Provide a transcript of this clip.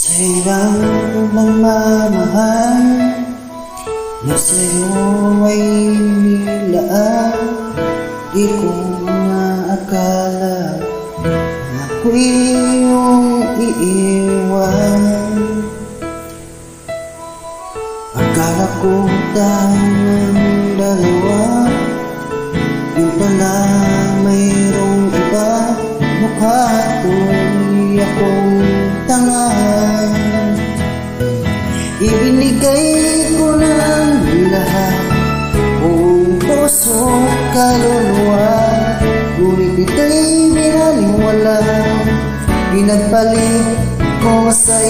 Sa hirang magmamahal na sa'yo ay nilaan, di ko naakala na ako'y iyong iiwan. Akala ko tayong dalawa, yun pala mayroong iba. Mukha tuloy akong tanga. Ibinigay ko ng lahat, buong puso at kaluluwa, ngunit ito'y binaliwala. Pinagpalit ko sa iba.